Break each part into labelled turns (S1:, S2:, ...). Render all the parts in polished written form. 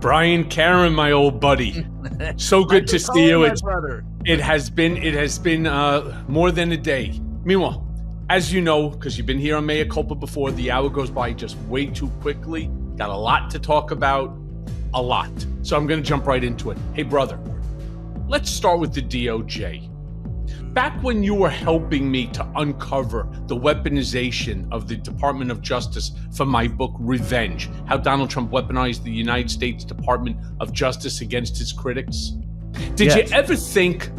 S1: Brian Karem, my old buddy. So good to see you. It has been more than a day. Meanwhile, as you know, because you've been here on Mea Culpa before, the hour goes by just way too quickly. Got a lot to talk about, a lot. So I'm going to jump right into it. Hey, brother, let's start with the DOJ. Back when you were helping me to uncover the weaponization of the Department of Justice for my book, Revenge, how Donald Trump weaponized the United States Department of Justice against his critics, did you ever think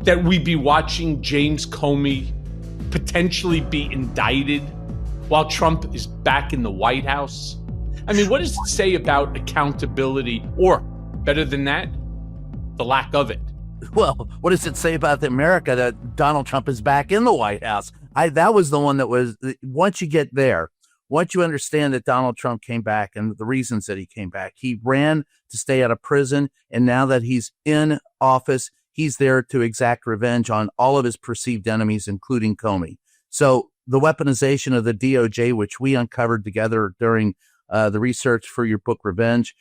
S1: that we'd be watching James Comey potentially be indicted while Trump is back in the White House? I mean, what does it say about accountability, or better than that, the lack of it?
S2: Well, what does it say about America that Donald Trump is back in the White House? That was the one that was, once you get there, once you understand that Donald Trump came back and the reasons that he came back, he ran to stay out of prison. And now that he's in office, he's there to exact revenge on all of his perceived enemies, including Comey. So the weaponization of the DOJ, which we uncovered together during the research for your book, Revenge,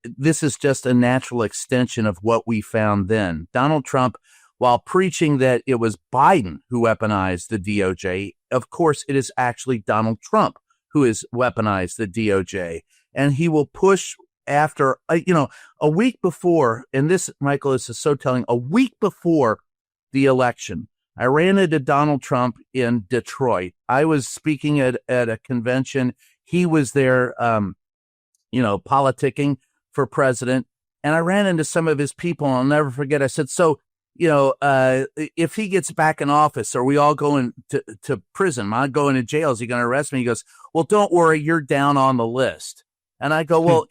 S2: this is just a natural extension of what we found then. Donald Trump, while preaching that it was Biden who weaponized the DOJ, of course, it is actually Donald Trump who has weaponized the DOJ. And he will push after, a week before, and this, Michael, this is so telling, a week before the election, I ran into Donald Trump in Detroit. I was speaking at a convention. He was there, politicking for president. And I ran into some of his people, and I'll never forget. I said, so, if he gets back in office, are we all going to prison? Am I going to jail? Is he going to arrest me? He goes, well, don't worry, you're down on the list. And I go, well,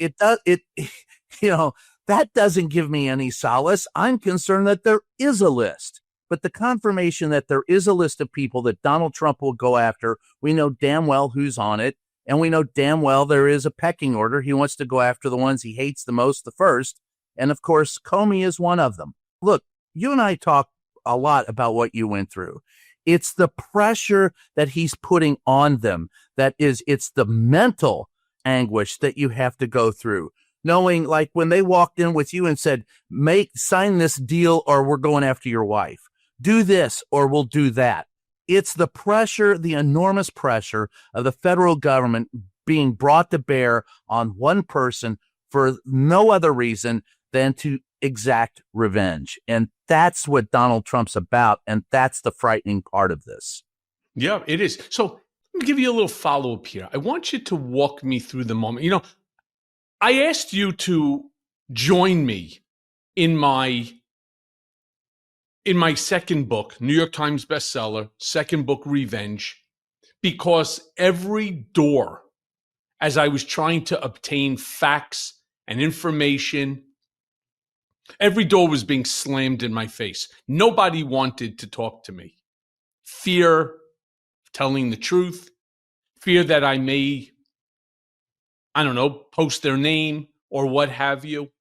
S2: that doesn't give me any solace. I'm concerned that there is a list. But the confirmation that there is a list of people that Donald Trump will go after, we know damn well who's on it. And we know damn well there is a pecking order. He wants to go after the ones he hates the most, the first. And of course, Comey is one of them. Look, you and I talk a lot about what you went through. It's the pressure that he's putting on them. It's the mental anguish that you have to go through. Knowing, like, when they walked in with you and said, sign this deal or we're going after your wife. Do this or we'll do that. It's the pressure, the enormous pressure of the federal government being brought to bear on one person for no other reason than to exact revenge. And that's what Donald Trump's about. And that's the frightening part of this.
S1: Yeah, it is. So let me give you a little follow-up here. I want you to walk me through the moment. I asked you to join me in my second book, New York Times bestseller, second book, Revenge, because every door, as I was trying to obtain facts and information, every door was being slammed in my face. Nobody wanted to talk to me. Fear of telling the truth, fear that I may, post their name or what have you.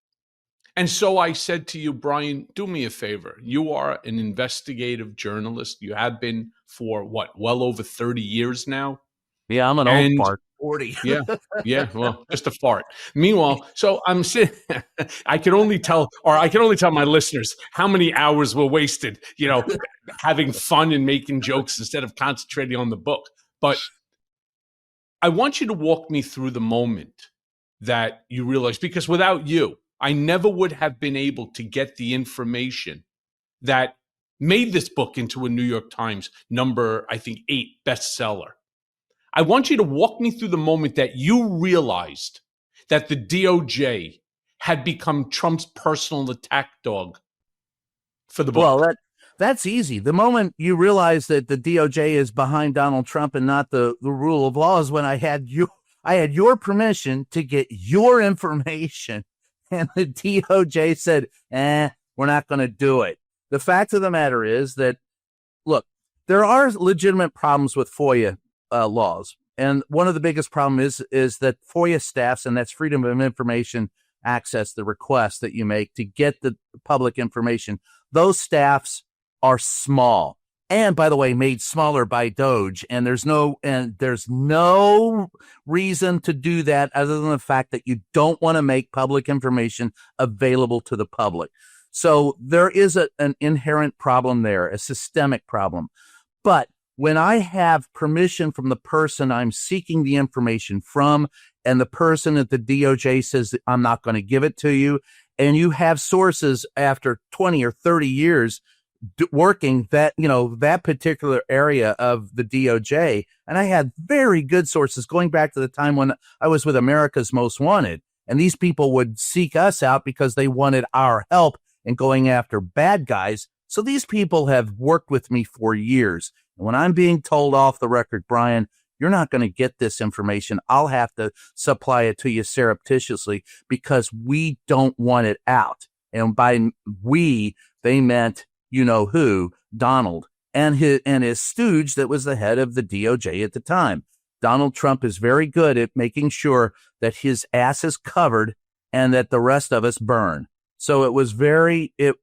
S1: And so I said to you, Brian, do me a favor. You are an investigative journalist. You have been for well over 30 years now.
S2: Yeah, I'm an old fart. 40.
S1: Yeah. Well, just a fart. Meanwhile, so I'm sitting. I can only tell my listeners how many hours were wasted, having fun and making jokes instead of concentrating on the book. But I want you to walk me through the moment that you realize, because without you, I never would have been able to get the information that made this book into a New York Times number, I think, 8 bestseller. I want you to walk me through the moment that you realized that the DOJ had become Trump's personal attack dog for the book.
S2: Well, that's easy. The moment you realize that the DOJ is behind Donald Trump and not the rule of law is when I had your permission to get your information. And the DOJ said, we're not going to do it. The fact of the matter is that, look, there are legitimate problems with FOIA laws. And one of the biggest problems is that FOIA staffs, and that's Freedom of Information Access, the request that you make to get the public information, those staffs are small. and by the way, made smaller by Doge. And there's no reason to do that other than the fact that you don't want to make public information available to the public. So there is an inherent problem there, a systemic problem. But when I have permission from the person I'm seeking the information from, and the person at the DOJ says that I'm not going to give it to you, and you have sources after 20 or 30 years working that, that particular area of the DOJ, and I had very good sources going back to the time when I was with America's Most Wanted, and these people would seek us out because they wanted our help in going after bad guys. So these people have worked with me for years. And when I'm being told off the record, Brian, you're not going to get this information, I'll have to supply it to you surreptitiously because we don't want it out. And by we, they meant who, Donald, and his stooge that was the head of the DOJ at the time. Donald Trump is very good at making sure that his ass is covered and that the rest of us burn. So it was it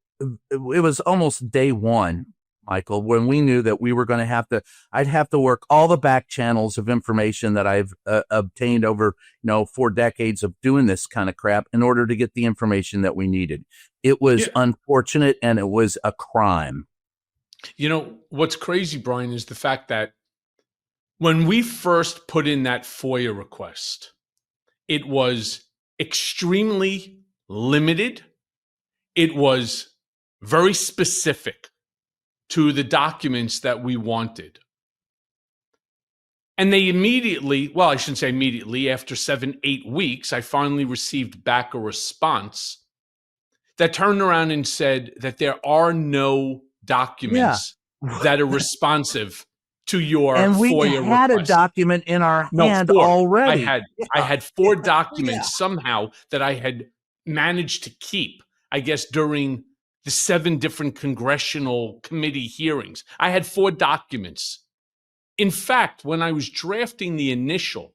S2: was almost day one, Michael, when we knew that we were going to I'd have to work all the back channels of information that I've obtained over, 4 decades of doing this kind of crap in order to get the information that we needed. It was unfortunate, and it was a crime.
S1: What's crazy, Brian, is the fact that when we first put in that FOIA request, it was extremely limited. It was very specific to the documents that we wanted. And they immediately, well, I shouldn't say immediately, after 7-8 weeks, I finally received back a response that turned around and said that there are no documents that are responsive to your FOIA request.
S2: And we had a document in our hand already.
S1: I had 4 documents somehow that I had managed to keep, I guess, during the 7 different congressional committee hearings. I had 4 documents. In fact, when I was drafting the initial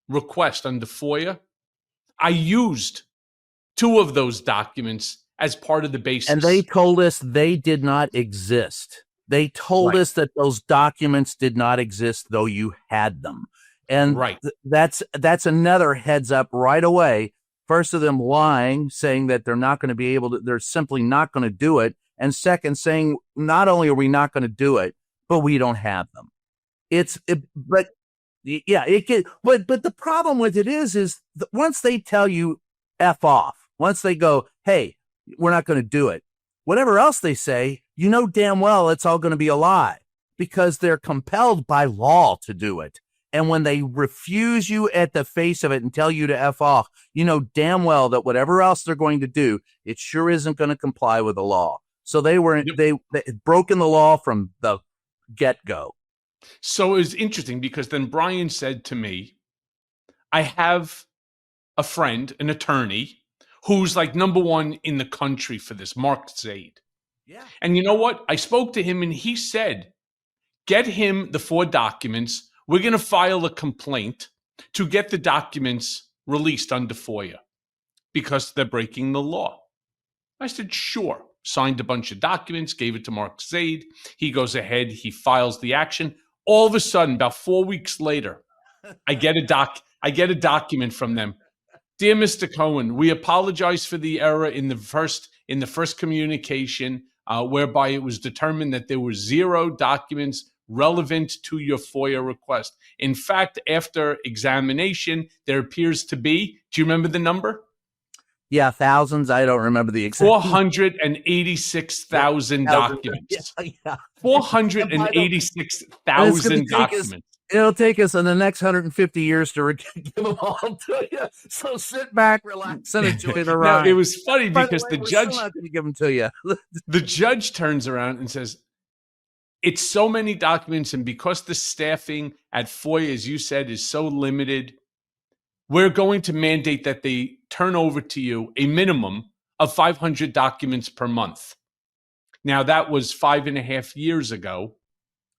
S1: request under FOIA, I used 2 of those documents as part of the basis.
S2: And they told us they did not exist. They told us that those documents did not exist, though you had them. And that's another heads up right away. First of them lying, saying that they're not going to be able to, they're simply not going to do it. And second, saying not only are we not going to do it, but we don't have them. But the problem with it is once they tell you F off, once they go, hey, we're not going to do it, whatever else they say, damn well it's all going to be a lie because they're compelled by law to do it. And when they refuse you at the face of it and tell you to F off, damn well that whatever else they're going to do, it sure isn't going to comply with the law. So they broken the law from the get-go.
S1: So it was interesting because then Brian said to me, I have a friend, an attorney, who's like number 1 in the country for this, Mark Zaid. Yeah. And you know what? I spoke to him and he said, get him the 4 documents. We're going to file a complaint to get the documents released under FOIA because they're breaking the law. I said, sure. Signed a bunch of documents, gave it to Mark Zaid. He goes ahead, he files the action. All of a sudden, about 4 weeks later, I get a document from them. Dear Mr. Cohen, we apologize for the error in the first communication, whereby it was determined that there were 0 documents relevant to your FOIA request. In fact, after examination, there appears to be, do you remember the number?
S2: Yeah, thousands. I don't remember the exact.
S1: 486,000 documents. 486,000 documents.
S2: It'll take us in the next 150 years to give them all to you. So sit back, relax, and enjoy the ride.
S1: Now, it was funny because the judge,
S2: still not going to give them to you.
S1: The judge turns around and says, it's so many documents, and because the staffing at FOIA, as you said, is so limited, we're going to mandate that they turn over to you a minimum of 500 documents per month. Now, that was 5.5 years ago.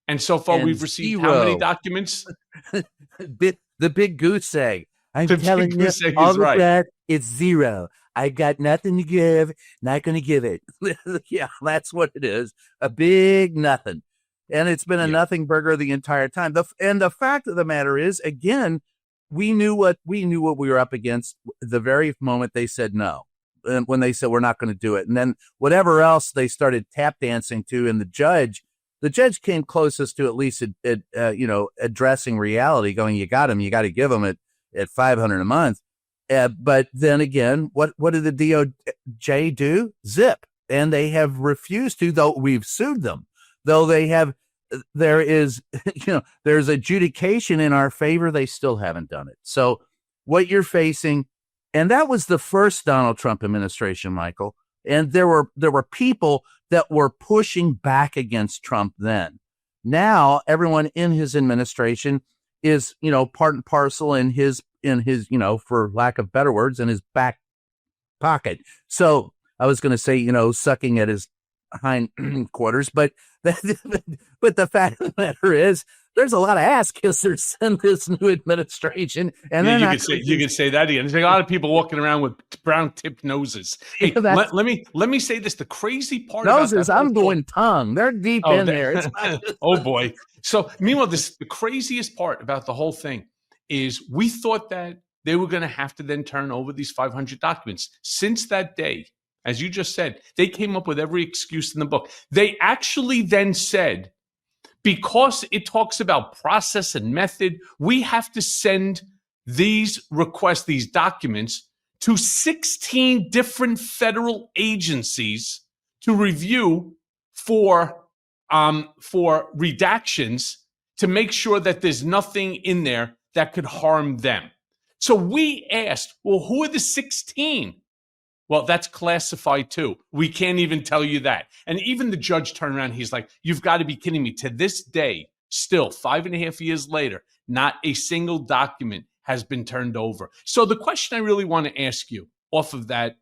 S1: And so far, we've received how many documents?
S2: The big goose egg. I'm telling you, all of that, it's 0. I got nothing to give, not going to give it. Yeah, that's what it is. A big nothing. And it's been a nothing burger the entire time. And the fact of the matter is, again, we knew what we were up against the very moment they said no. And when they said we're not going to do it. And then whatever else they started tap dancing to, and the judge came closest to at least addressing reality, going, you got him, you got to give him at $500 a month. But then again, what did the DOJ do? Zip. And they have refused to, though we've sued them, though there is there's adjudication in our favor. They still haven't done it. So what you're facing, and that was the first Donald Trump administration, Michael. And there were people that were pushing back against Trump then. Now everyone in his administration is, part and parcel in his, for lack of better words, in his back pocket. So I was going to say, sucking at his hind quarters, but the fact of the matter is, there's a lot of ass kissers in this new administration, and then
S1: you could say that again. There's a lot of people walking around with brown tipped noses. Hey, let me say this: the crazy part
S2: noses,
S1: about
S2: I'm doing tongue. They're deep in there. It's
S1: oh boy! So meanwhile, the craziest part about the whole thing is we thought that they were going to have to then turn over these 500 documents. Since that day, as you just said, they came up with every excuse in the book. They actually then said, because it talks about process and method, we have to send these requests, these documents, to 16 different federal agencies to review for redactions to make sure that there's nothing in there that could harm them. So we asked, well, who are the 16? Well, that's classified too. We can't even tell you that. And even the judge turned around. He's like, you've got to be kidding me. To this day, still 5.5 years later, not a single document has been turned over. So the question I really want to ask you off of that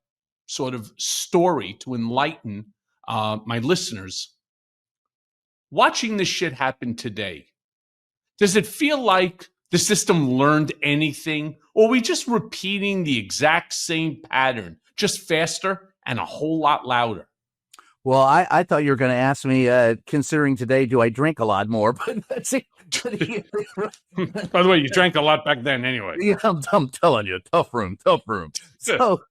S1: sort of story to enlighten my listeners, watching this shit happen today, does it feel like the system learned anything, or are we just repeating the exact same pattern, just faster and a whole lot louder?
S2: Well, I thought you were going to ask me, considering today, do I drink a lot more? But that's it.
S1: By the way, you drank a lot back then anyway.
S2: Yeah, I'm telling you, tough room. So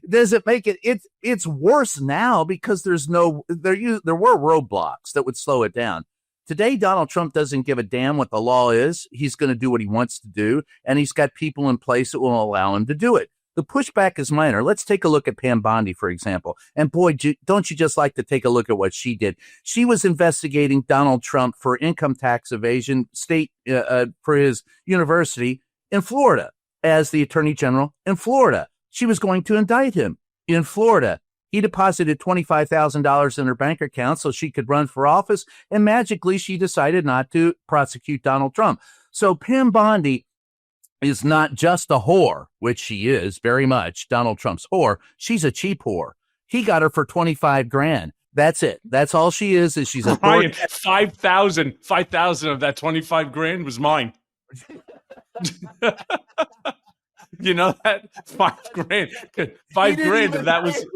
S2: does it make it? It's worse now because there were roadblocks that would slow it down. Today, Donald Trump doesn't give a damn what the law is. He's going to do what he wants to do, and he's got people in place that will allow him to do it. The pushback is minor. Let's take a look at Pam Bondi, for example. And boy, don't you just like to take a look at what she did? She was investigating Donald Trump for income tax evasion for his university in Florida as the attorney general in Florida. She was going to indict him in Florida. He deposited $25,000 in her bank account so she could run for office, and magically she decided not to prosecute Donald Trump. So Pam Bondi is not just a whore, which she is very much, Donald Trump's whore. She's a cheap whore. He got her for $25,000. That's it. That's all she is she's a
S1: Brian, 5,000 of that $25,000 was mine. You know that? $5,000. $5,000 of that was.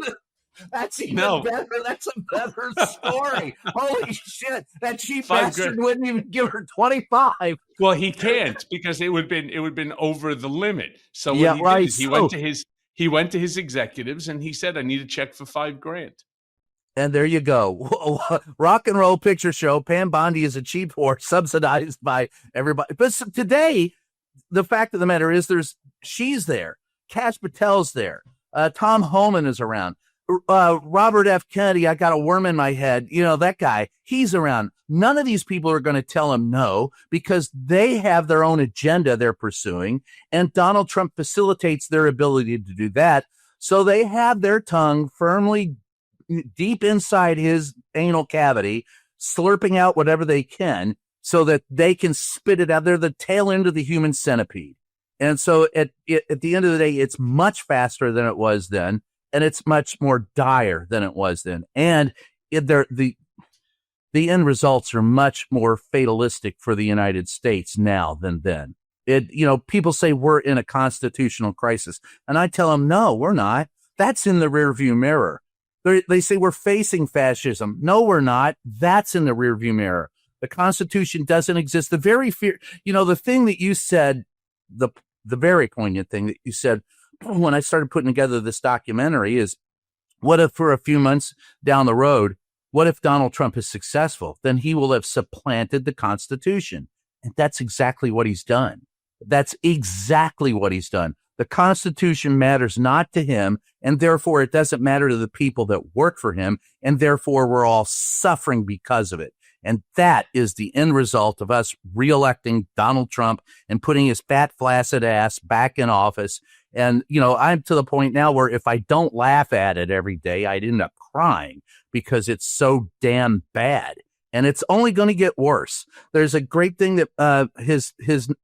S2: That's even better. That's a better story. Holy shit. That cheap bastard wouldn't even give her 25.
S1: Well, he can't because it would been over the limit. So what he did is he went to his executives and he said, I need a check for $5,000.
S2: And there you go. Rock and roll picture show. Pam Bondi is a cheap whore subsidized by everybody. But today, the fact of the matter is she's there. Kash Patel's there. Tom Homan is around. Robert F. Kennedy, I got a worm in my head. That guy, he's around. None of these people are going to tell him no because they have their own agenda they're pursuing. And Donald Trump facilitates their ability to do that. So they have their tongue firmly deep inside his anal cavity, slurping out whatever they can so that they can spit it out. They're the tail end of the human centipede. And so at the end of the day, it's much faster than it was then. And it's much more dire than it was then. And the end results are much more fatalistic for the United States now than then. People say we're in a constitutional crisis. And I tell them, no, we're not. That's in the rearview mirror. They say we're facing fascism. No, we're not. That's in the rearview mirror. The Constitution doesn't exist. The very fear, the thing that you said, the very poignant thing that you said when I started putting together this documentary is, what if for a few months down the road, what if Donald Trump is successful? Then he will have supplanted the Constitution. And that's exactly what he's done. That's exactly what he's done. The Constitution matters not to him, and therefore it doesn't matter to the people that work for him, and therefore we're all suffering because of it. And that is the end result of us reelecting Donald Trump and putting his fat, flaccid ass back in office. And, I'm to the point now where if I don't laugh at it every day, I'd end up crying because it's so damn bad. And it's only going to get worse. There's a great thing that his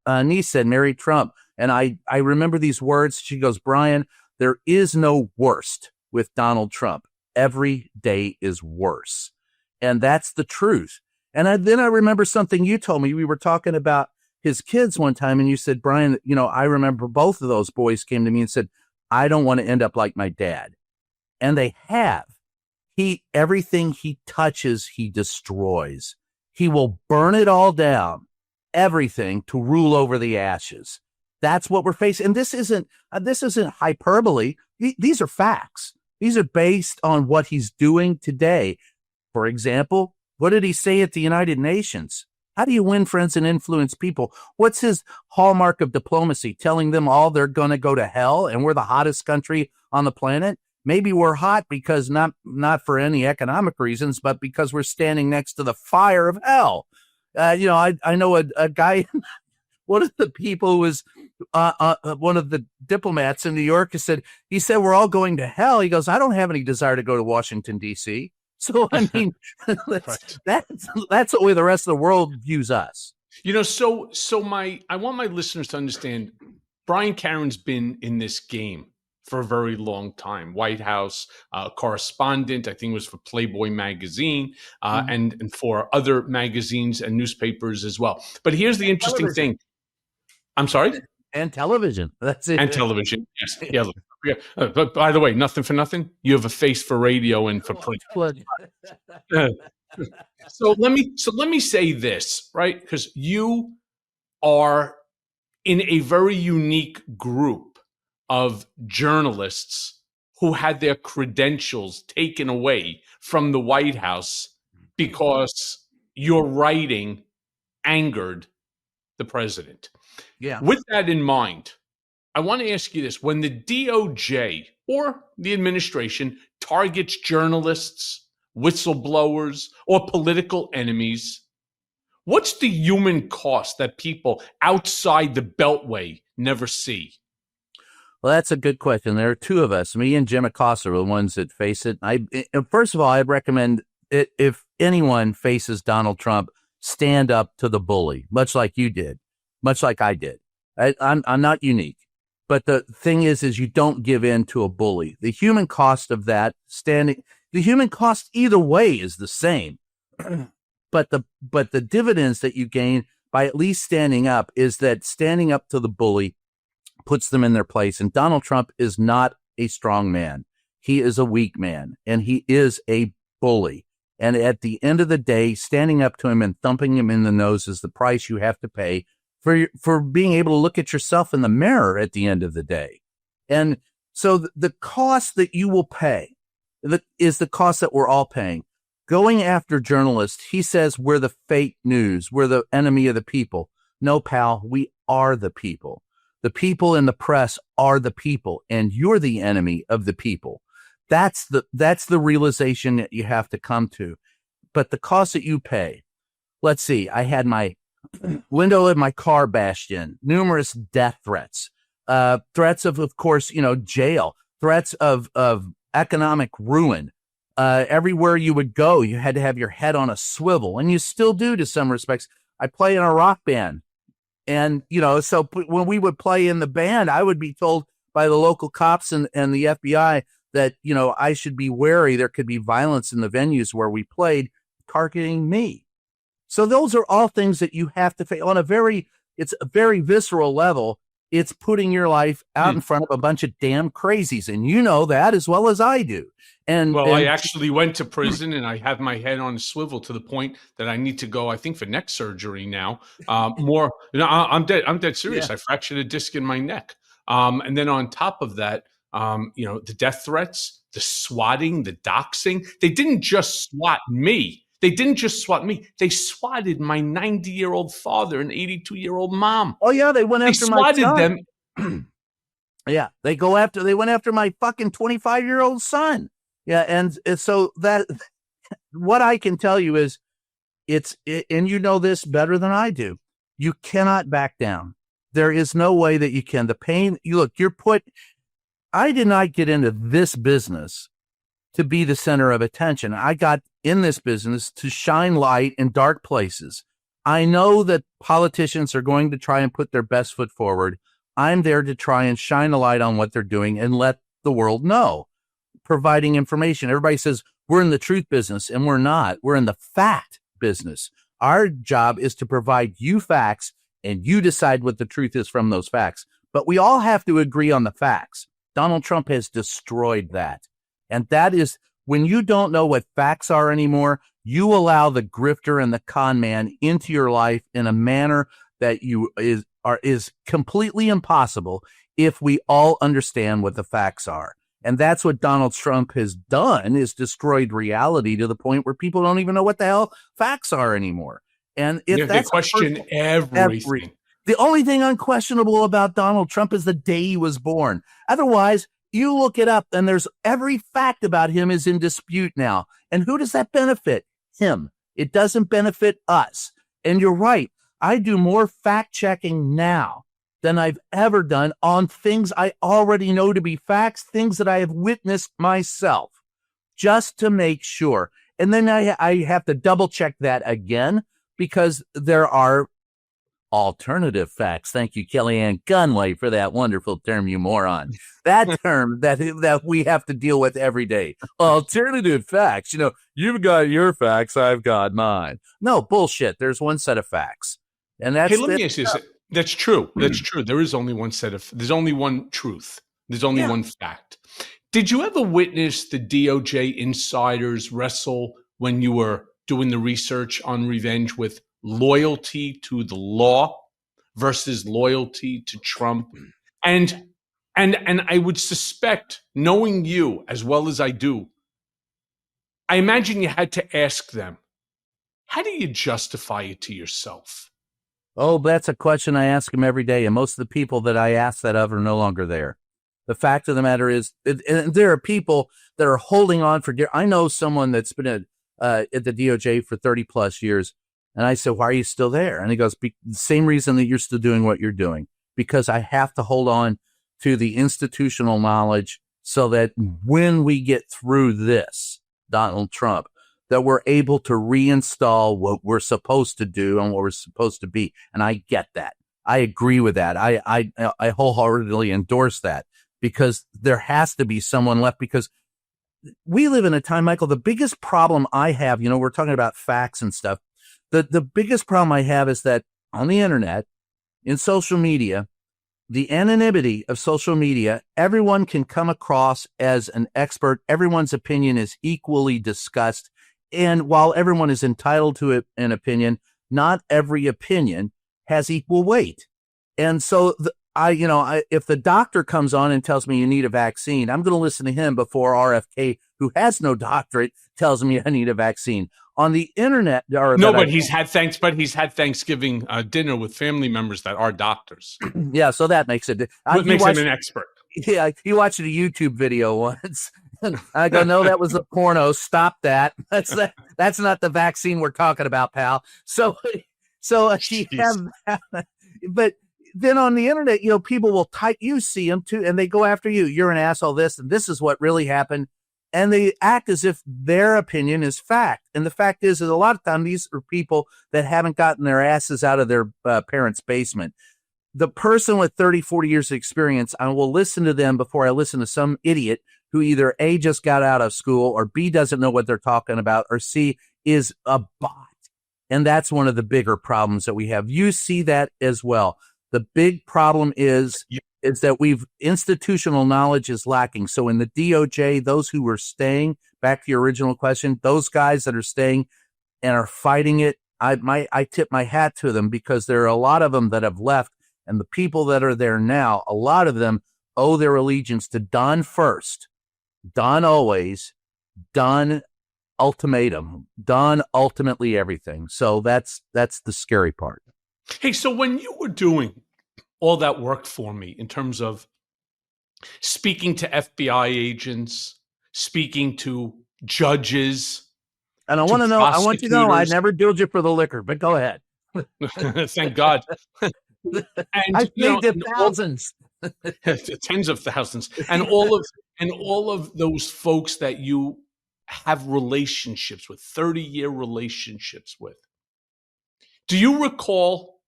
S2: niece said, Mary Trump. And I remember these words. She goes, Brian, there is no worst with Donald Trump. Every day is worse. And that's the truth. And then I remember something you told me. We were talking about his kids one time, and you said, Brian, I remember both of those boys came to me and said, I don't want to end up like my dad. And they have. Everything he touches, he destroys. He will burn it all down, everything, to rule over the ashes. That's what we're facing. And this isn't hyperbole. These are facts. These are based on what he's doing today. For example, what did he say at the United Nations? How do you win friends and influence people? What's his hallmark of diplomacy? Telling them all they're going to go to hell and we're the hottest country on the planet? Maybe we're hot because not for any economic reasons, but because we're standing next to the fire of hell. I know a guy, one of the people who was one of the diplomats in New York he said, we're all going to hell. He goes, I don't have any desire to go to Washington, D.C. So, I mean, that's the way the rest of the world views us.
S1: I want my listeners to understand, Brian Karem's been in this game for a very long time. White House correspondent, I think it was for Playboy magazine, and for other magazines and newspapers as well. But here's the interesting thing. I'm sorry?
S2: And television. That's it.
S1: And television, yes. Yeah. But by the way, nothing for nothing. You have a face for radio and for print. So let me say this, right? Because you are in a very unique group of journalists who had their credentials taken away from the White House because your writing angered the president.
S2: Yeah.
S1: With that in mind, I want to ask you this. When the DOJ or the administration targets journalists, whistleblowers, or political enemies, what's the human cost that people outside the Beltway never see?
S2: Well, that's a good question. There are two of us, me and Jim Acosta, are the ones that face it. First of all, I'd recommend it, if anyone faces Donald Trump, stand up to the bully, much like you did, much like I did. I'm not unique. But the thing is you don't give in to a bully. The human cost of that the human cost either way is the same. But the dividends that you gain by at least standing up is that standing up to the bully puts them in their place. And Donald Trump is not a strong man. He is a weak man, and he is a bully. And at the end of the day, standing up to him and thumping him in the nose is the price you have to pay for being able to look at yourself in the mirror at the end of the day. And so the cost that you will pay is the cost that we're all paying. Going after journalists, he says we're the fake news, we're the enemy of the people. No, pal, we are the people. The people in the press are the people, and you're the enemy of the people. That's the realization that you have to come to. But the cost that you pay, let's see, I had my window of my car bashed in, numerous death threats, threats of course, jail, threats of economic ruin. Everywhere you would go, you had to have your head on a swivel, and you still do to some respects. I play in a rock band. And, so when we would play in the band, I would be told by the local cops and the FBI that, I should be wary. There could be violence in the venues where we played, targeting me. So those are all things that you have to face on it's a very visceral level. It's putting your life out in front of a bunch of damn crazies. And you know that as well as I do.
S1: I actually went to prison, and I have my head on a swivel to the point that I need to go, I think, for neck surgery now. I'm dead serious.
S2: Yeah.
S1: I fractured a disc in my neck. And then on top of that, the death threats, the swatting, the doxing. They didn't just swat me. They swatted my 90-year-old father and 82-year-old mom.
S2: Oh yeah, they went after my son.
S1: Them.
S2: Yeah, they went after my fucking 25-year-old son. Yeah, and so that what I can tell you is and you know this better than I do. You cannot back down. There is no way that you can. The pain, I did not get into this business to be the center of attention. I got in this business to shine light in dark places. I know that politicians are going to try and put their best foot forward. I'm there to try and shine a light on what they're doing and let the world know, providing information. Everybody says we're in the truth business, and we're not. We're in the fact business. Our job is to provide you facts, and you decide what the truth is from those facts. But we all have to agree on the facts. Donald Trump has destroyed that. And that is when you don't know what facts are anymore, you allow the grifter and the con man into your life in a manner that is completely impossible if we all understand what the facts are. And that's what Donald Trump has done, is destroyed reality to the point where people don't even know what the hell facts are anymore. And if
S1: they question everything.
S2: The only thing unquestionable about Donald Trump is the day he was born. Otherwise, you look it up and there's every fact about him is in dispute now. And who does that benefit? Him. It doesn't benefit us. And you're right. I do more fact checking now than I've ever done on things I already know to be facts, things that I have witnessed myself, just to make sure. And then I have to double check that again, because there are alternative facts. Thank you, Kellyanne Conway, for that wonderful term, you moron. That term that we have to deal with every day. Alternative facts. You've got your facts, I've got mine. No, bullshit. There's one set of facts. And that's
S1: let me ask you this. That's true. That's true. There is only one there's only one truth. There's only one fact. Did you ever witness the DOJ insiders wrestle when you were doing the research on revenge with loyalty to the law versus loyalty to Trump? And I would suspect, knowing you as well as I do, I imagine you had to ask them, how do you justify it to yourself?
S2: Oh, that's a question I ask him every day. And most of the people that I ask that of are no longer there. The fact of the matter is, and there are people that are holding on for dear. I know someone that's been at the DOJ for 30 plus years. And I said, why are you still there? And he goes, the same reason that you're still doing what you're doing, because I have to hold on to the institutional knowledge so that when we get through this, Donald Trump, that we're able to reinstall what we're supposed to do and what we're supposed to be. And I get that. I agree with that. I wholeheartedly endorse that, because there has to be someone left, because we live in a time, Michael, the biggest problem I have, we're talking about facts and stuff. The biggest problem I have is that on the internet, in social media, the anonymity of social media, everyone can come across as an expert. Everyone's opinion is equally discussed. And while everyone is entitled to an opinion, not every opinion has equal weight. And so if the doctor comes on and tells me you need a vaccine, I'm going to listen to him before RFK, who has no doctorate, tells me I need a vaccine. On the internet,
S1: he's had Thanksgiving dinner with family members that are doctors.
S2: Yeah, so that makes it.
S1: What makes him an expert?
S2: Yeah, he watched a YouTube video once. I go, no, that was a porno. Stop that. That's not the vaccine we're talking about, pal. So he have that. But then on the internet, people will type, you see them too, and they go after you. You're an asshole. This is what really happened. And they act as if their opinion is fact. And the fact is a lot of times these are people that haven't gotten their asses out of their parents' basement. The person with 30, 40 years of experience, I will listen to them before I listen to some idiot who either A, just got out of school, or B, doesn't know what they're talking about, or C, is a bot. And that's one of the bigger problems that we have. You see that as well. The big problem is that institutional knowledge is lacking. So in the DOJ, those who were staying, back to your original question, those guys that are staying and are fighting it, I tip my hat to them, because there are a lot of them that have left, and the people that are there now, a lot of them owe their allegiance to Don first, Don always, Don ultimatum, Don ultimately everything. So that's the scary part.
S1: Hey, so when you were doing all that work for me in terms of speaking to FBI agents, speaking to judges,
S2: and I want you to know, I never billed you for the liquor, but go ahead.
S1: Thank God.
S2: And I saved it thousands,
S1: tens of thousands, and all of those folks that you have relationships with, 30-year relationships with. Do you recall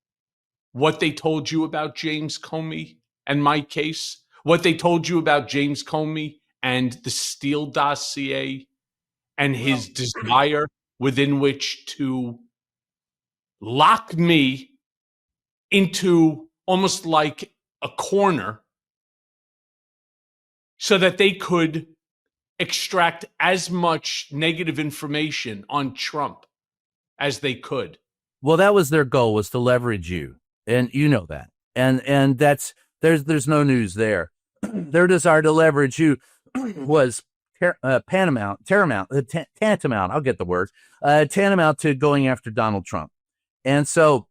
S1: what they told you about James Comey and my case? What they told you about James Comey and the Steele dossier and his desire within which to lock me into almost like a corner so that they could extract as much negative information on Trump as they could?
S2: Well, that was their goal, was to leverage you. And you know that. And that's, there's no news there. Their desire to leverage you was tantamount, I'll get the word, tantamount to going after Donald Trump. And so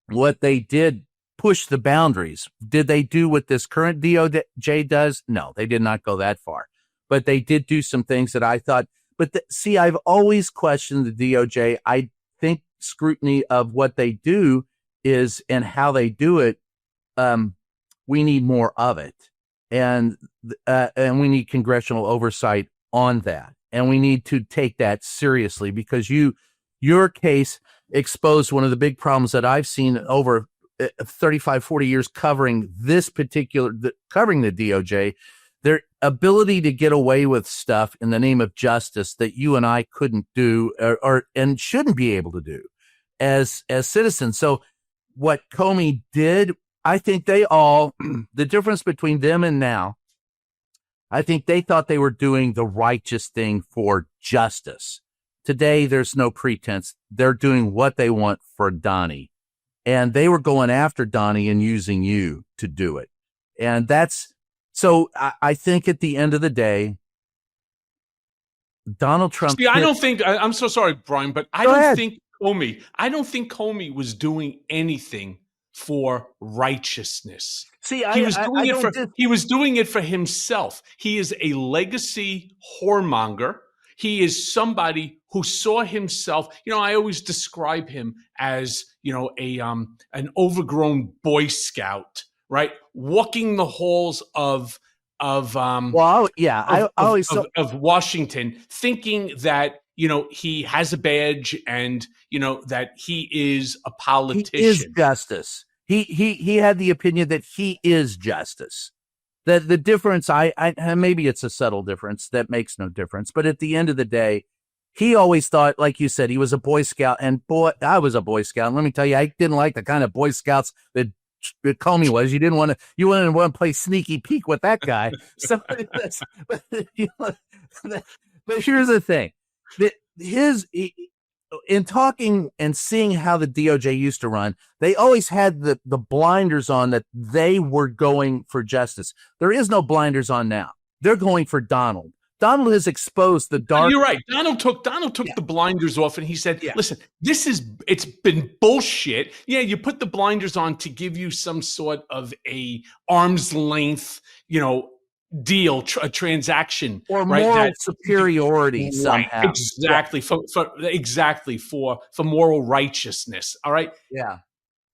S2: what they did, push the boundaries. Did they do what this current DOJ does? No, they did not go that far. But they did do some things that I thought, see, I've always questioned the DOJ. I think scrutiny of what they do is, and how they do it, we need more of it. And we need congressional oversight on that. And we need to take that seriously, because your case exposed one of the big problems that I've seen over 35, 40 years covering covering the DOJ, their ability to get away with stuff in the name of justice that you and I couldn't do and shouldn't be able to do as citizens. So what Comey did, I think the difference between them and now, I think they thought they were doing the righteous thing for justice. Today, there's no pretense. They're doing what they want for Donnie. And they were going after Donnie and using you to do it. And I think at the end of the day, Donald Trump.
S1: See, I don't think, I'm so sorry, Brian, but I don't think Comey was doing anything for righteousness.
S2: See,
S1: he was doing it for himself. He is a legacy whoremonger. He is somebody who saw himself. I always describe him as, an overgrown Boy Scout, right? Walking the halls of Washington, thinking that, he has a badge and, that he is a politician.
S2: He is justice. He had the opinion that he is justice. That the difference, maybe it's a subtle difference that makes no difference. But at the end of the day, he always thought, like you said, he was a Boy Scout. And boy, I was a Boy Scout. And let me tell you, I didn't like the kind of Boy Scouts that Comey was. You didn't want to play sneaky peek with that guy. So, but here's the thing. In talking and seeing how the DOJ used to run, they always had the blinders on that they were going for justice. There is no blinders on now. They're going for Donald. Donald has exposed the dark.
S1: You're right. Donald took the blinders off, and he said, listen, it's been bullshit. Yeah, you put the blinders on to give you some sort of a arm's length, deal, a transaction,
S2: or moral superiority somehow.
S1: Exactly. For moral righteousness. All right.
S2: Yeah.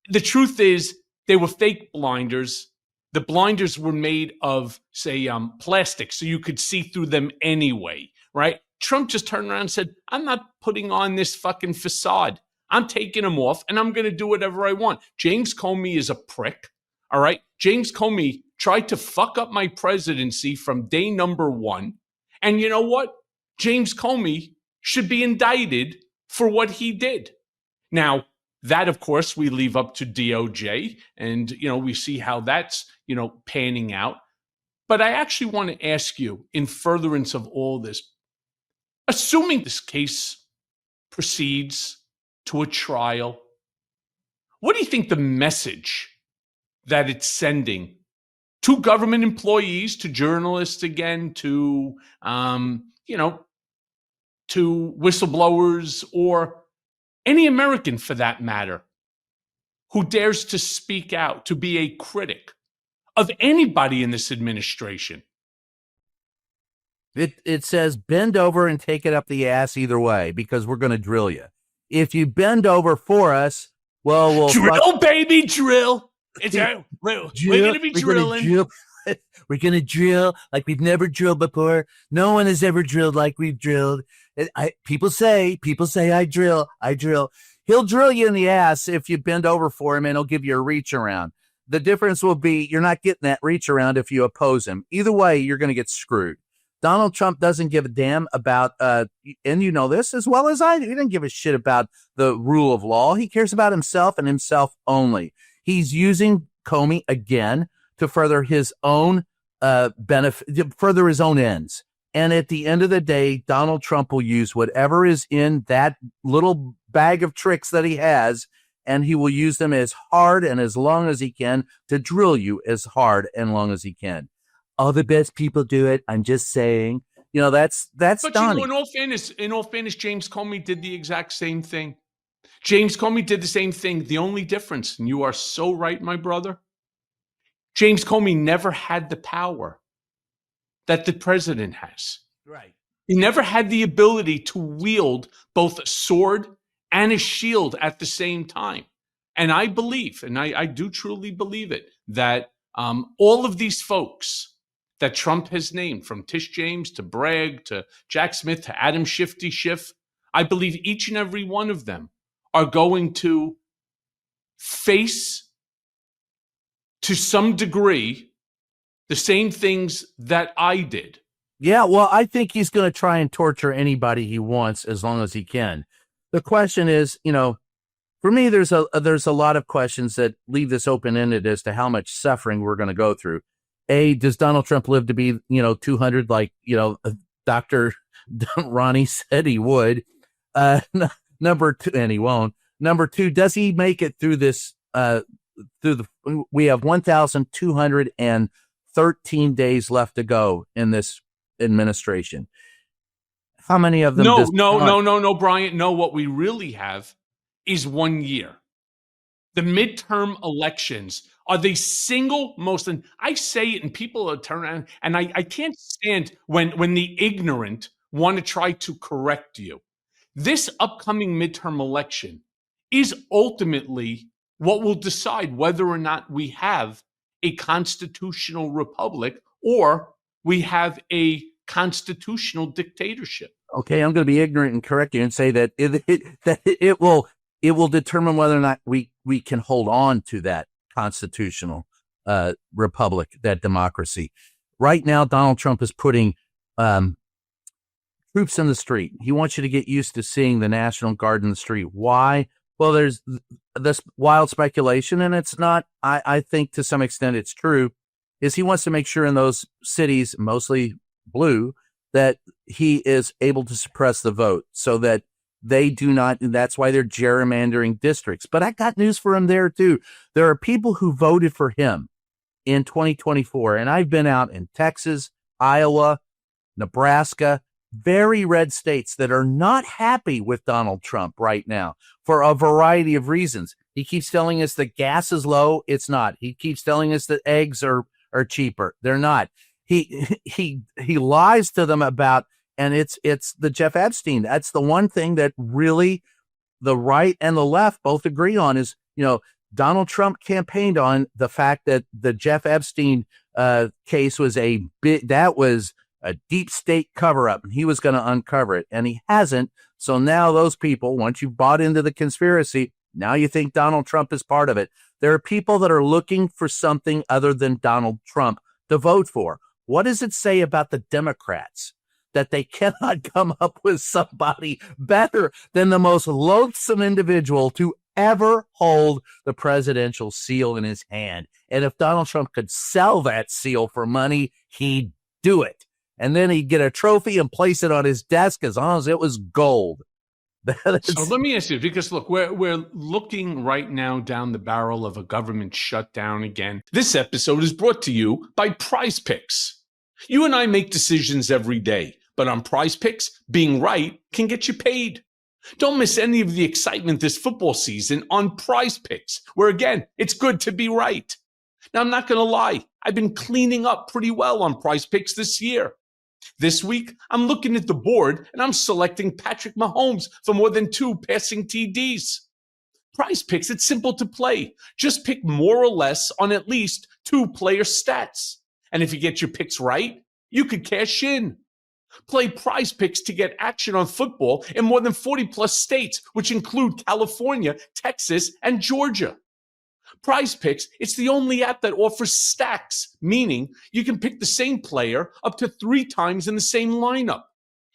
S1: The truth is, they were fake blinders. The blinders were made of, say, plastic, so you could see through them anyway, right? Trump just turned around and said, I'm not putting on this fucking facade. I'm taking them off, and I'm going to do whatever I want. James Comey is a prick, all right? James Comey tried to fuck up my presidency from day number one. And you know what? James Comey should be indicted for what he did. Now, That, of course, we leave up to DOJ, and we see how that's panning out. But I actually want to ask you, in furtherance of all this, assuming this case proceeds to a trial, what do you think the message that it's sending to government employees, to journalists again, to to whistleblowers, or any American for that matter, who dares to speak out, to be a critic of anybody in this administration?
S2: It says bend over and take it up the ass either way, because we're going to drill you. If you bend over for us, well, we'll
S1: drill, baby, drill. We're going to be drilling.
S2: We're going to drill like we've never drilled before. No one has ever drilled like we've drilled. People say I drill. He'll drill you in the ass if you bend over for him, and he'll give you a reach around. The difference will be you're not getting that reach around if you oppose him. Either way, you're going to get screwed. Donald Trump doesn't give a damn about, and you know this as well as I do, he doesn't give a shit about the rule of law. He cares about himself and himself only. He's using Comey again to further his own benefit, further his own ends. And at the end of the day, Donald Trump will use whatever is in that little bag of tricks that he has, and he will use them as hard and as long as he can to drill you as hard and long as he can. All the best people do it. I'm just saying, that's
S1: But
S2: Donnie.
S1: in all fairness, James Comey did the exact same thing. James Comey did the same thing. The only difference, and you are so right, my brother, James Comey never had the power that the president has.
S2: Right.
S1: He never had the ability to wield both a sword and a shield at the same time. And I believe, and I do truly believe it, that all of these folks that Trump has named, from Tish James to Bragg to Jack Smith to Adam Shifty Schiff, I believe each and every one of them are going to face, to some degree, the same things that I did.
S2: Yeah, well, I think he's going to try and torture anybody he wants as long as he can. The question is, for me, there's a lot of questions that leave this open-ended as to how much suffering we're going to go through. Does Donald Trump live to be, 200, like, Dr. Ronnie said he would? Number two, and he won't. Number two, does he make it through this? We have 1,213 days left to go in this administration. How many of them? No,
S1: Brian. No, what we really have is 1 year. The midterm elections are the single most, and I say it and people are turning around, and I can't stand when the ignorant want to try to correct you. This upcoming midterm election is ultimately what will decide whether or not we have a constitutional republic or we have a constitutional dictatorship.
S2: Okay, I'm going to be ignorant and correct you and say that it will determine whether or not we can hold on to that constitutional republic, that democracy. Right now, Donald Trump is putting troops in the street. He wants you to get used to seeing the National Guard in the street. Why? Well, there's this wild speculation, and it's not, I think to some extent it's true, is he wants to make sure in those cities, mostly blue, that he is able to suppress the vote so that they do not, and that's why they're gerrymandering districts. But I got news for him there too. There are people who voted for him in 2024, and I've been out in Texas, Iowa, Nebraska, very red states that are not happy with Donald Trump right now for a variety of reasons. He keeps telling us that gas is low. It's not. He keeps telling us that eggs are cheaper. They're not. He lies to them about, and it's the Jeff Epstein. That's the one thing that really the right and the left both agree on is, Donald Trump campaigned on the fact that the Jeff Epstein case was a deep state cover up, and he was going to uncover it, and he hasn't. So now those people, once you've bought into the conspiracy, now you think Donald Trump is part of it. There are people that are looking for something other than Donald Trump to vote for. What does it say about the Democrats that they cannot come up with somebody better than the most loathsome individual to ever hold the presidential seal in his hand. And if Donald Trump could sell that seal for money, he'd do it. And then he'd get a trophy and place it on his desk as long as it was gold.
S1: So let me ask you, because look, we're looking right now down the barrel of a government shutdown again. This episode is brought to you by Prize Picks. You and I make decisions every day, but on Prize Picks, being right can get you paid. Don't miss any of the excitement this football season on Prize Picks, where again, it's good to be right. Now, I'm not going to lie, I've been cleaning up pretty well on Prize Picks this year. This week, I'm looking at the board and I'm selecting Patrick Mahomes for more than 2 passing TDs. Prize Picks, it's simple to play. Just pick more or less on at least 2 player stats. And if you get your picks right, you could cash in. Play Prize Picks to get action on football in more than 40 plus states, which include California, Texas, and Georgia. Prize Picks, it's the only app that offers stacks, meaning you can pick the same player up to 3 times in the same lineup.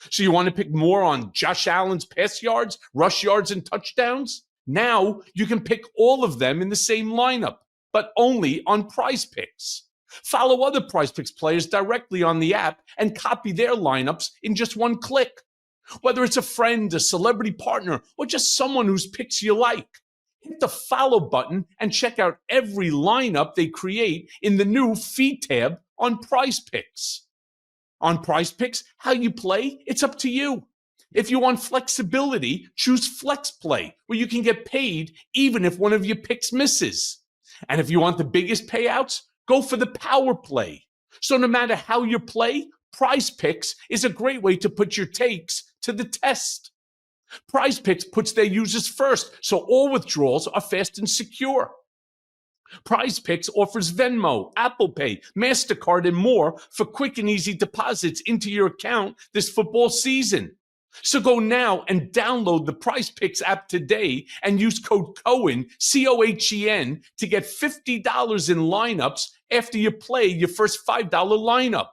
S1: So you want to pick more on Josh Allen's pass yards, rush yards, and touchdowns? Now you can pick all of them in the same lineup, but only on Prize Picks. Follow other Prize Picks players directly on the app and copy their lineups in just 1 click. Whether it's a friend, a celebrity partner, or just someone whose picks you like. Hit the follow button and check out every lineup they create in the new feed tab on Prize Picks. On Prize Picks, how you play, it's up to you. If you want flexibility, choose Flex Play, where you can get paid even if one of your picks misses. And if you want the biggest payouts, go for the Power Play. So no matter how you play, Prize Picks is a great way to put your takes to the test. Prize Picks puts their users first, so all withdrawals are fast and secure. Prize Picks offers Venmo, Apple Pay, MasterCard, and more for quick and easy deposits into your account this football season. So go now and download the Prize Picks app today and use code Cohen, Cohen, to get $50 in lineups after you play your first $5 lineup.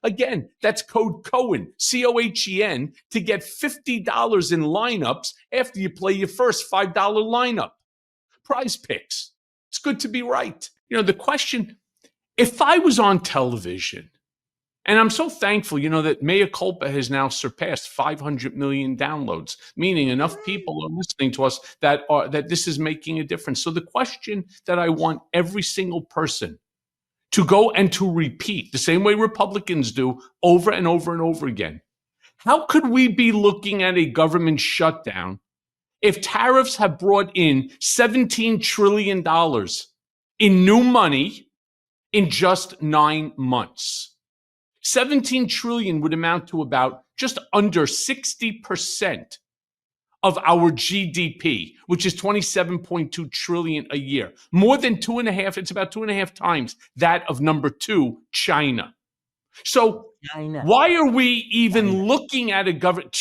S1: Again, that's code Cohen, Cohen, to get $50 in lineups after you play your first $5 lineup. Prize Picks. It's good to be right. You know, the question, if I was on television, and I'm so thankful, that Mea Culpa has now surpassed 500 million downloads, meaning enough people are listening to us that this is making a difference. So the question that I want every single person to go and to repeat, the same way Republicans do over and over and over again. How could we be looking at a government shutdown if tariffs have brought in $17 trillion in new money in just 9 months? 17 trillion would amount to about just under 60% of our GDP, which is 27.2 trillion a year. More than 2.5, it's about 2.5 times that of number 2, China. So why are we even looking at a government,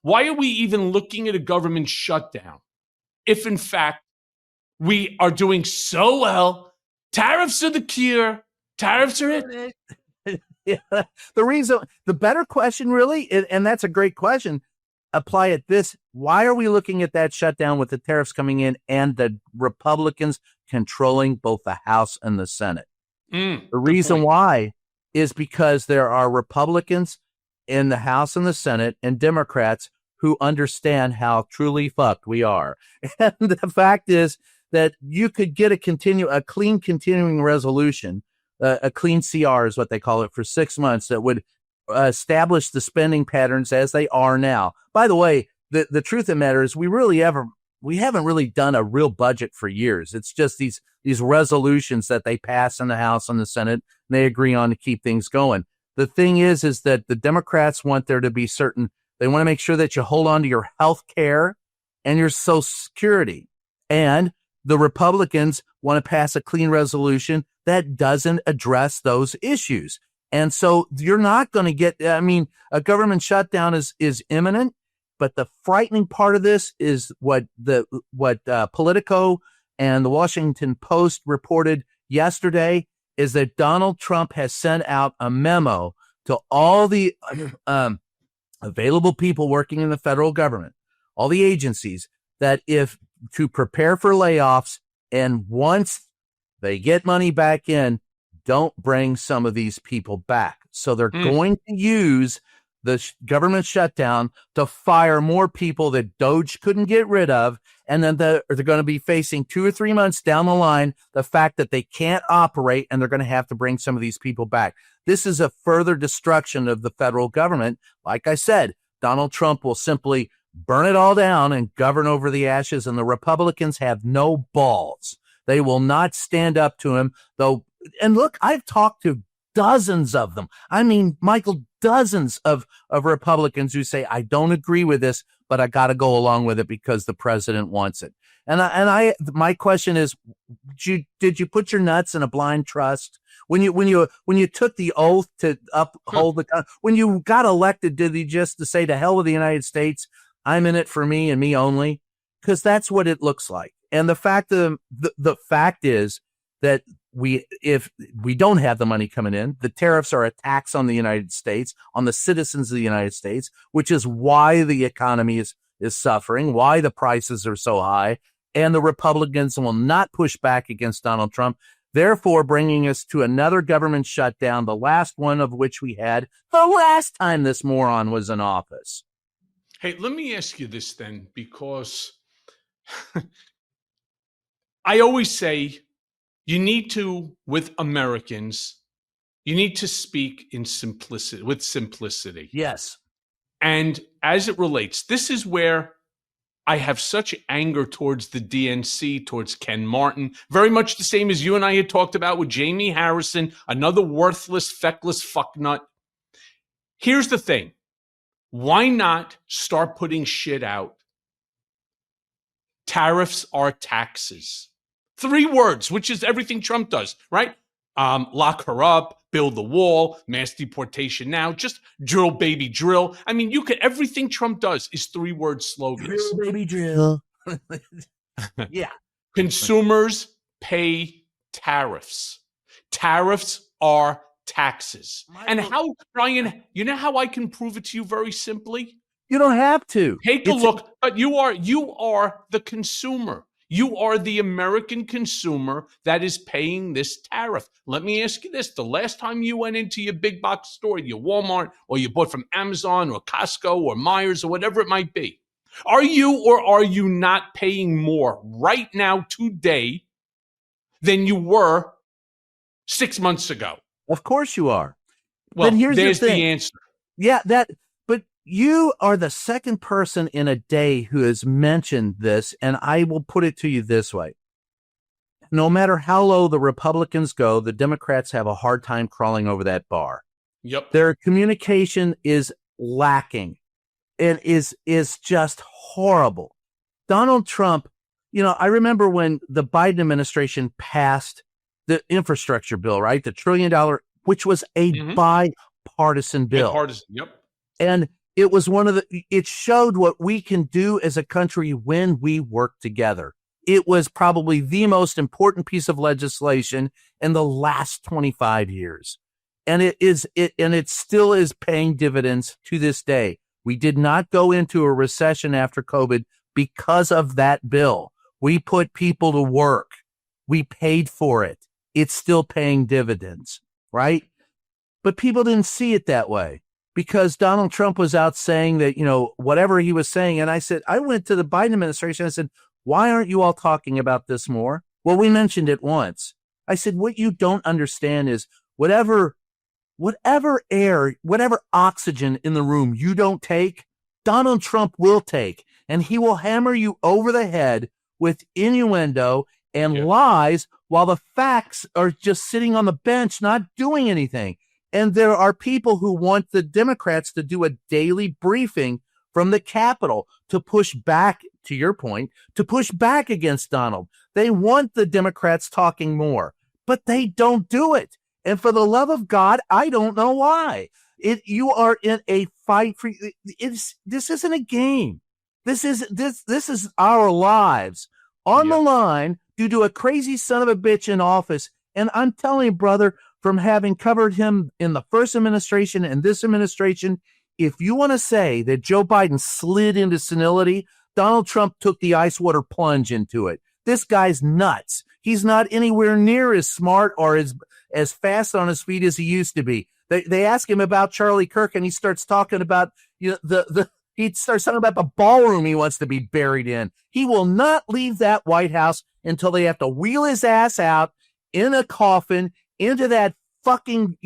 S1: why are we even looking at a government shutdown if in fact we are doing so well? Tariffs are the cure. Tariffs are it.
S2: Yeah. The better question really, and that's a great question, apply it this. Why are we looking at that shutdown with the tariffs coming in and the Republicans controlling both the House and the Senate? The reason why is because there are Republicans in the House and the Senate and Democrats who understand how truly fucked we are. And the fact is that you could get a clean continuing resolution, a clean CR is what they call it, for 6 months that would establish the spending patterns as they are now. By the way, the truth of the matter is we haven't really done a real budget for years. It's just these resolutions that they pass in the House and the Senate, and they agree on to keep things going. The thing is that the Democrats want there to be certain, they want to make sure that you hold on to your health care and your Social Security. And the Republicans want to pass a clean resolution that doesn't address those issues. And so you're not going to get, a government shutdown is imminent, but the frightening part of this is what Politico and the Washington Post reported yesterday is that Donald Trump has sent out a memo to all the available people working in the federal government, all the agencies, that if to prepare for layoffs. And once they get money back in, don't bring some of these people back. So they're going to use the government shutdown to fire more people that Doge couldn't get rid of. And then they're going to be facing 2 or 3 months down the line the fact that they can't operate, and they're going to have to bring some of these people back. This is a further destruction of the federal government. Like I said, Donald Trump will simply burn it all down and govern over the ashes, and the Republicans have no balls. They will not stand up to him, though. And look, I've talked to dozens of them. I mean, Michael, dozens of Republicans who say, I don't agree with this, but I got to go along with it because the president wants it. And my question is, did you put your nuts in a blind trust? When you took the oath to uphold when you got elected, did you just to say to hell with the United States, I'm in it for me and me only? Because that's what it looks like. And the fact is that if we don't have the money coming in, the tariffs are a tax on the United States, on the citizens of the United States, which is why the economy is suffering, why the prices are so high, and the Republicans will not push back against Donald Trump, therefore bringing us to another government shutdown, the last one of which we had the last time this moron was in office.
S1: Hey, let me ask you this then, because I always say you need to, with Americans, you need to speak in with simplicity.
S2: Yes.
S1: And as it relates, this is where I have such anger towards the DNC, towards Ken Martin, very much the same as you and I had talked about with Jamie Harrison, another worthless, feckless fucknut. Here's the thing. Why not start putting shit out? Tariffs are taxes. 3 words, which is everything Trump does, right? Lock her up, build the wall, mass deportation now, just drill, baby, drill. I mean, everything Trump does is 3-word slogans.
S2: Drill, baby, drill. Yeah.
S1: Consumers pay tariffs. Tariffs are taxes. And how, Brian, you know how I can prove it to you very simply?
S2: You don't have to.
S1: Take a look, but you are the consumer. You are the American consumer that is paying this tariff. Let me ask you this. The last time you went into your big box store, your Walmart, or you bought from Amazon or Costco or Myers or whatever it might be, are you or are you not paying more right now today than you were 6 months ago?
S2: Of course you are.
S1: Well,
S2: but here's
S1: there's
S2: the thing.
S1: The answer.
S2: Yeah, but you are the second person in a day who has mentioned this, and I will put it to you this way. No matter how low the Republicans go, the Democrats have a hard time crawling over that bar.
S1: Yep.
S2: Their communication is lacking and is just horrible. Donald Trump, I remember when the Biden administration passed the infrastructure bill, right? The $1 trillion, which was a bipartisan bill.
S1: Bipartisan, yep.
S2: And it was it showed what we can do as a country when we work together. It was probably the most important piece of legislation in the last 25 years. And it still is paying dividends to this day. We did not go into a recession after COVID because of that bill. We put people to work. We paid for it. It's still paying dividends, right? But people didn't see it that way because Donald Trump was out saying that, whatever he was saying. And I went to the Biden administration. I said, why aren't you all talking about this more? Well, we mentioned it once. I said, what you don't understand is whatever air, whatever oxygen in the room you don't take, Donald Trump will take, and he will hammer you over the head with innuendo and lies while the facts are just sitting on the bench, not doing anything. And there are people who want the Democrats to do a daily briefing from the Capitol to push back, to your point, to push back against Donald. They want the Democrats talking more, but they don't do it. And for the love of God, I don't know why. You are in a fight for this isn't a game. This is our lives on the line due to a crazy son of a bitch in office. And I'm telling you, brother, from having covered him in the first administration and this administration, if you want to say that Joe Biden slid into senility Donald Trump took the ice water plunge into it. This guy's nuts. He's not anywhere near as smart or as fast on his feet as he used to be. They ask him about Charlie Kirk, and he starts talking about he starts talking about the ballroom he wants to be buried in. He will not leave that White House until they have to wheel his ass out in a coffin into that fucking,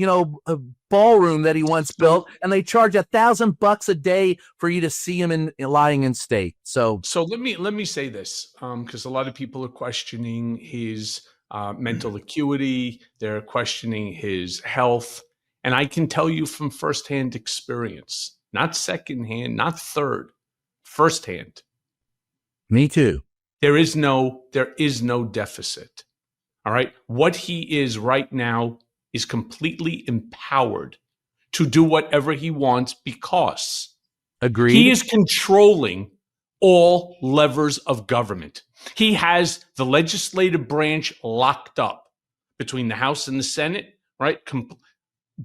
S2: ballroom that he once built, and they charge $1,000 a day for you to see him in lying in state. So
S1: let me say this, because a lot of people are questioning his mental acuity, they're questioning his health, and I can tell you from firsthand experience, not secondhand, not third, firsthand.
S2: Me too.
S1: There is no deficit. All right, what he is right now is completely empowered to do whatever he wants because
S2: Agreed.
S1: He is controlling all levers of government. He has the legislative branch locked up between the House and the Senate, right?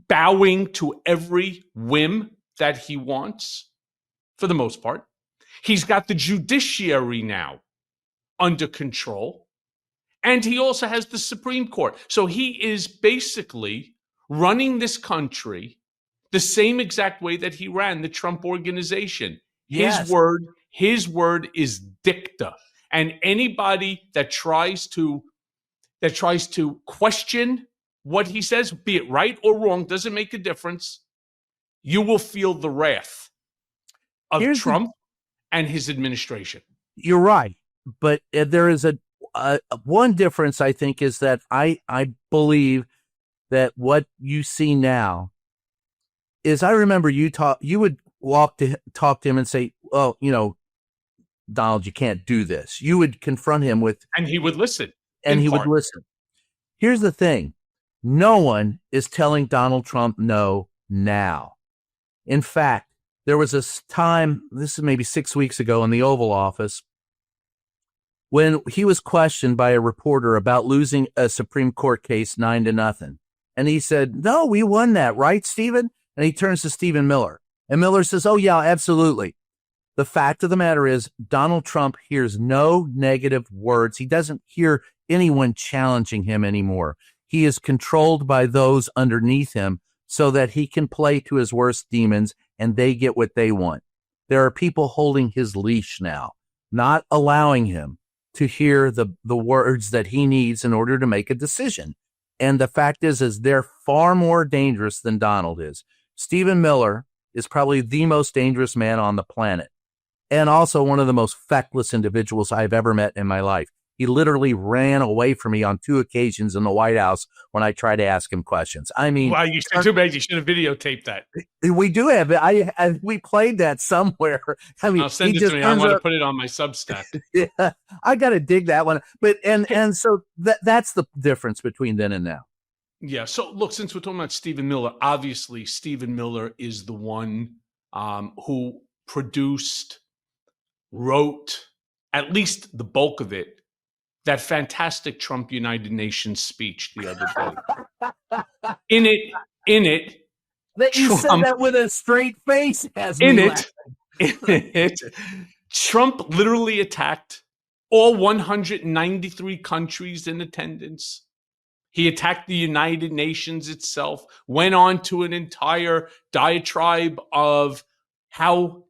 S1: Bowing to every whim that he wants, for the most part. He's got the judiciary now under control. And he also has the Supreme Court. So he is basically running this country the same exact way that he ran the Trump organization.
S2: Yes.
S1: His word is dicta. And anybody that tries to question what he says, be it right or wrong, doesn't make a difference. You will feel the wrath of Trump and his administration.
S2: You're right. But there is one difference, I think, is that I believe that what you see now is, I remember you would talk to him and say, "Oh, Donald, you can't do this." You would confront him with,
S1: and he would listen.
S2: Would listen. Here's the thing: no one is telling Donald Trump no now. In fact, there was a time, this is maybe 6 weeks ago, in the Oval Office, when he was questioned by a reporter about losing a Supreme Court case 9-0. And he said, "No, we won that, right, Stephen?" And he turns to Stephen Miller. And Miller says, "Oh, yeah, absolutely." The fact of the matter is, Donald Trump hears no negative words. He doesn't hear anyone challenging him anymore. He is controlled by those underneath him so that he can play to his worst demons and they get what they want. There are people holding his leash now, not allowing him to hear the words that he needs in order to make a decision. And the fact is they're far more dangerous than Donald is. Stephen Miller is probably the most dangerous man on the planet, and also one of the most feckless individuals I've ever met in my life. He literally ran away from me on 2 occasions in the White House when I tried to ask him questions. I mean,
S1: wow, too bad you should have videotaped that.
S2: We do have it. We played that somewhere. I mean,
S1: I'll send it to me. I want to put it on my Substack.
S2: Yeah, I got to dig that one. But and so that's the difference between then and now.
S1: Yeah. So look, since we're talking about Stephen Miller, obviously Stephen Miller is the one who produced, wrote, at least the bulk of it, that fantastic Trump United Nations speech the other day. In it,
S2: that you Trump, said that with a straight face. In
S1: it, Trump literally attacked all 193 countries in attendance. He attacked the United Nations itself, went on to an entire diatribe of how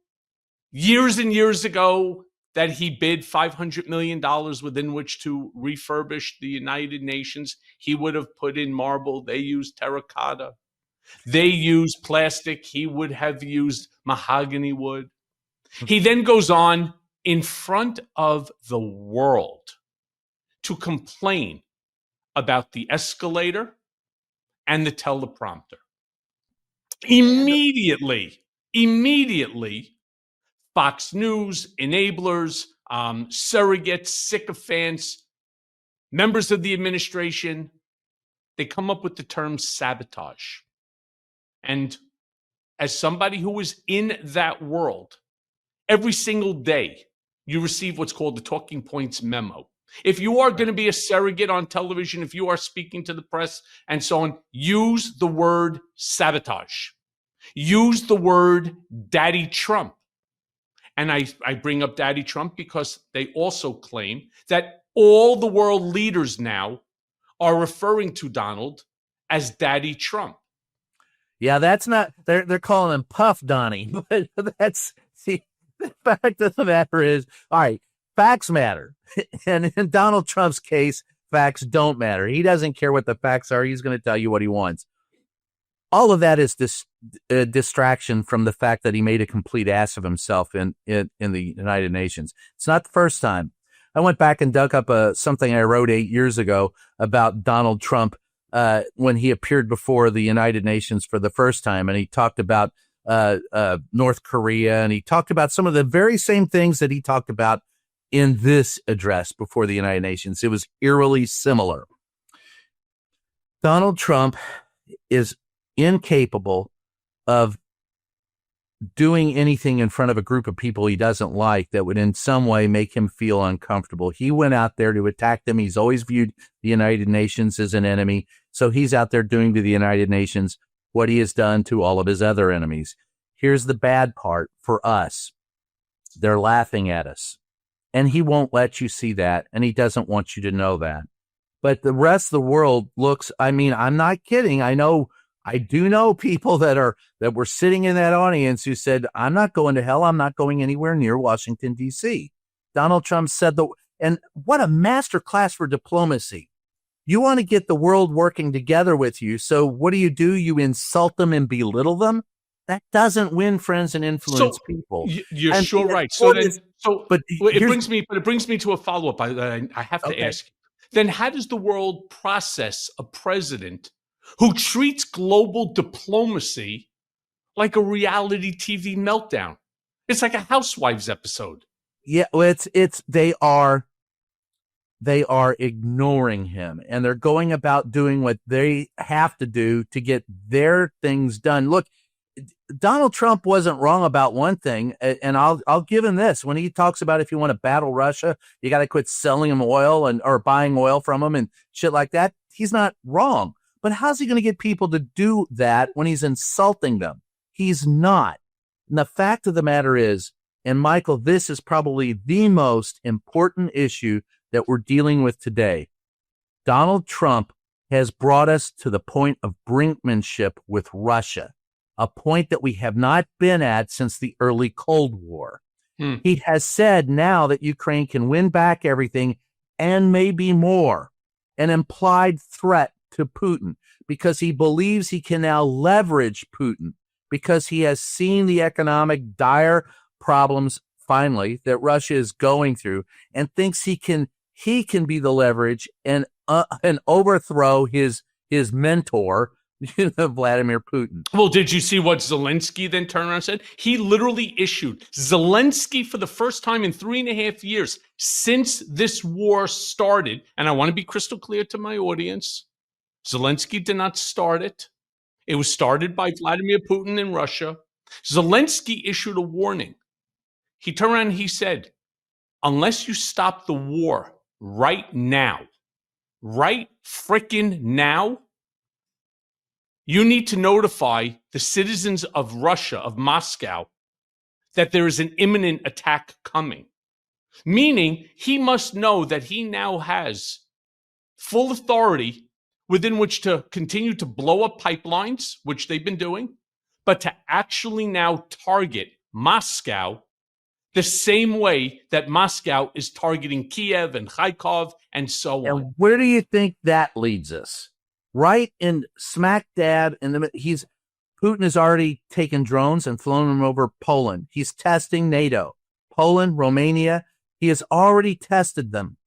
S1: years and years ago that he bid $500 million within which to refurbish the United Nations. He would have put in marble. They used terracotta. They used plastic. He would have used mahogany wood. He then goes on in front of the world to complain about the escalator and the teleprompter. Immediately, Fox News, enablers, surrogates, sycophants, members of the administration, they come up with the term sabotage. And as somebody who is in that world, every single day you receive what's called the talking points memo. If you are going to be a surrogate on television, if you are speaking to the press and so on, use the word sabotage. Use the word Daddy Trump. And I bring up Daddy Trump because they also claim that all the world leaders now are referring to Donald as Daddy Trump.
S2: Yeah, that's not, they're calling him Puff Donnie, but that's, see, the fact of the matter is, all right, facts matter. And in Donald Trump's case, facts don't matter. He doesn't care what the facts are. He's going to tell you what he wants. All of that is this distraction from the fact that he made a complete ass of himself in the United Nations. It's not the first time. I went back and dug up something I wrote 8 years ago about Donald Trump when he appeared before the United Nations for the first time, and he talked about North Korea, and he talked about some of the very same things that he talked about in this address before the United Nations. It was eerily similar. Donald Trump is incapable of doing anything in front of a group of people he doesn't like that would in some way make him feel uncomfortable. He went out there to attack them. He's always viewed the United Nations as an enemy. So he's out there doing to the United Nations what he has done to all of his other enemies. Here's the bad part for us. They're laughing at us. And he won't let you see that. And he doesn't want you to know that. But the rest of the world looks, I mean, I'm not kidding. I do know people that were sitting in that audience who said, I'm not going to hell. I'm not going anywhere near Washington, D.C. Donald Trump said and what a masterclass for diplomacy. You want to get the world working together with you. So what do? You insult them and belittle them? That doesn't win friends and influence people.
S1: You're sure right. But it brings me to a follow-up. I have to ask you. Then how does the world process a president who treats global diplomacy like a reality TV meltdown? It's like a Housewives episode.
S2: Yeah, well, they are ignoring him, and they're going about doing what they have to do to get their things done. Look, Donald Trump wasn't wrong about one thing, and I'll give him this. When he talks about if you want to battle Russia, you got to quit selling him oil or buying oil from him and shit like that. He's not wrong. But how's he going to get people to do that when he's insulting them? He's not. And the fact of the matter is, and Michael, this is probably the most important issue that we're dealing with today. Donald Trump has brought us to the point of brinkmanship with Russia, a point that we have not been at since the early Cold War. He has said now that Ukraine can win back everything and maybe more, an implied threat to Putin, because he believes he can now leverage Putin because he has seen the economic dire problems finally that Russia is going through and thinks he can be the leverage and overthrow his mentor, Vladimir Putin.
S1: Well, did you see what Zelensky then turned around and said? He literally issued Zelensky for the first time in 3.5 years since this war started. And I want to be crystal clear to my audience. Zelensky did not start it. It was started by Vladimir Putin in Russia. Zelensky issued a warning. He turned around and he said, unless you stop the war right now, right frickin' now, you need to notify the citizens of Russia, of Moscow, that there is an imminent attack coming. Meaning he must know that he now has full authority within which to continue to blow up pipelines, which they've been doing, but to actually now target Moscow the same way that Moscow is targeting Kiev and Kharkov and so on.
S2: And where do you think that leads us? Right in smack dab in the Putin has already taken drones and flown them over Poland. He's testing NATO, Poland, Romania. He has already tested them.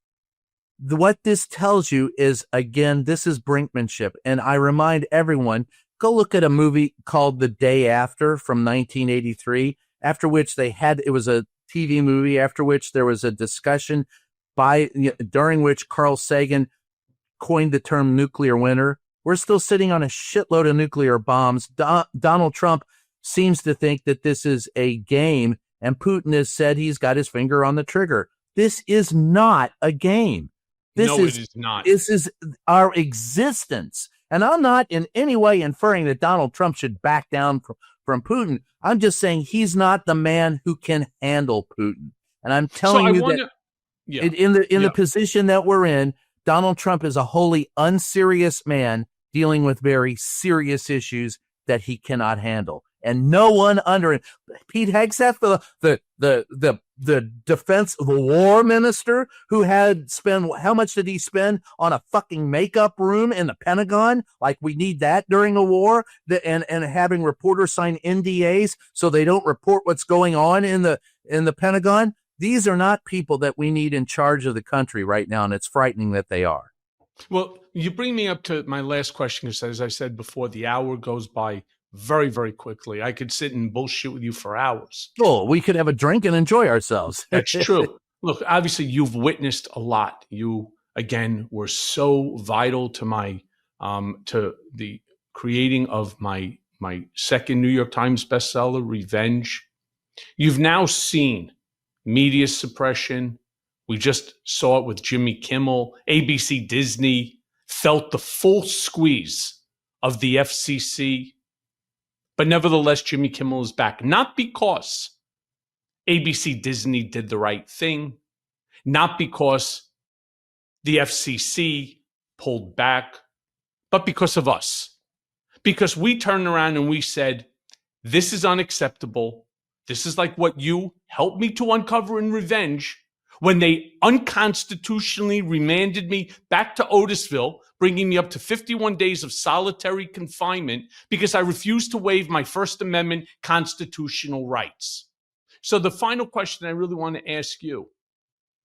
S2: What this tells you is, again, this is brinkmanship. And I remind everyone, go look at a movie called The Day After from 1983, after which it was a TV movie, after which there was a discussion during which Carl Sagan coined the term nuclear winter. We're still sitting on a shitload of nuclear bombs. Donald Trump seems to think that this is a game, and Putin has said he's got his finger on the trigger. This is not a game.
S1: It is not.
S2: This is our existence. And I'm not in any way inferring that Donald Trump should back down from Putin. I'm just saying he's not the man who can handle Putin. And I'm telling you that in the position that we're in, Donald Trump is a wholly unserious man dealing with very serious issues that he cannot handle. And no one under him. Pete Hegseth, the defense, the war minister, who had spent, how much did he spend on a fucking makeup room in the Pentagon? Like we need that during a war, and having reporters sign NDAs so they don't report what's going on in the Pentagon. These are not people that we need in charge of the country right now, and it's frightening that they are.
S1: Well, you bring me up to my last question, because as I said before, the hour goes by very, very quickly. I could sit and bullshit with you for hours.
S2: Oh, we could have a drink and enjoy ourselves.
S1: That's true. Look, obviously, you've witnessed a lot. You, again, were so vital to my to the creating of my second New York Times bestseller, Revenge. You've now seen media suppression. We just saw it with Jimmy Kimmel. ABC, Disney felt the full squeeze of the FCC. But nevertheless, Jimmy Kimmel is back. Not because ABC, Disney did the right thing. Not because the FCC pulled back. But because of us. Because we turned around and we said, this is unacceptable. This is like what you helped me to uncover in Revenge when they unconstitutionally remanded me back to Otisville, bringing me up to 51 days of solitary confinement because I refused to waive my First Amendment constitutional rights. So the final question I really want to ask you,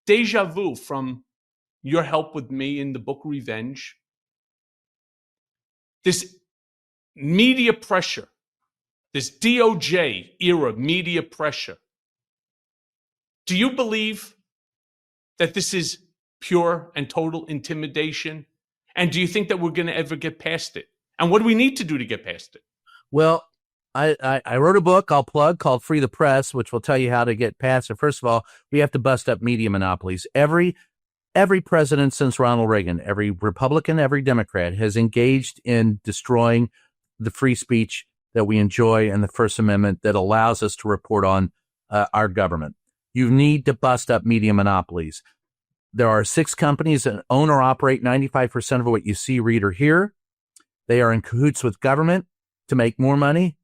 S1: deja vu from your help with me in the book Revenge, this media pressure, this DOJ era media pressure, do you believe that this is pure and total intimidation? And do you think that we're going to ever get past it? And what do we need to do to get past it?
S2: Well, I wrote a book I'll plug called Free the Press, which will tell you how to get past it. First of all, we have to bust up media monopolies. Every president since Ronald Reagan, every Republican, every Democrat has engaged in destroying the free speech that we enjoy and the First Amendment that allows us to report on our government. You need to bust up media monopolies. There are 6 companies that own or operate 95% of what you see, read, or hear. They are in cahoots with government to make more money.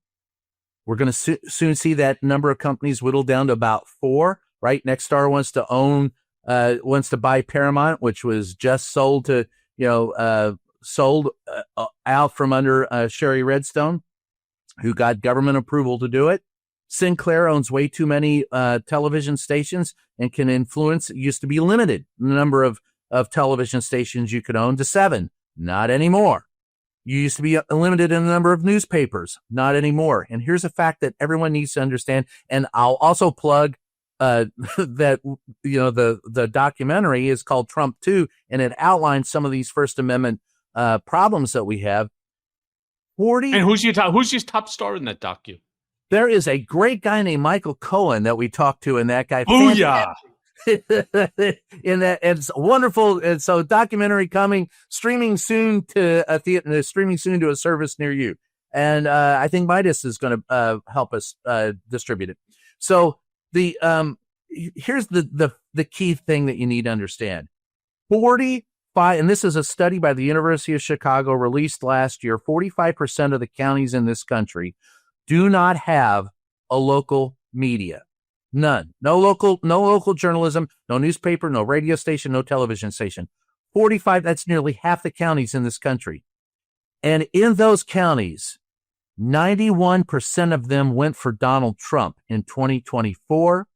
S2: We're going to soon see that number of companies whittle down to about 4, right? Nexstar wants to buy Paramount, which was just sold out from under Sherry Redstone, who got government approval to do it. Sinclair owns way too many television stations and can influence. It used to be limited, the number of television stations you could own to 7. Not anymore. You used to be limited in the number of newspapers. Not anymore. And here's a fact that everyone needs to understand. And I'll also plug that, the documentary is called Trump 2, and it outlines some of these First Amendment problems that we have. And
S1: who's your top star in that docu?
S2: There is a great guy named Michael Cohen that we talked to, and that guy.
S1: Booyah!
S2: In that, it's wonderful. And so, documentary coming, streaming soon to a theater, streaming soon to a service near you. And I think Midas is going to help us distribute it. So here's the key thing that you need to understand: 45, and this is a study by the University of Chicago released last year. 45% of the counties in this country do not have a local media. None. No local journalism, no newspaper, no radio station, no television station. 45, that's nearly half the counties in this country. And in those counties, 91% of them went for Donald Trump in 2024,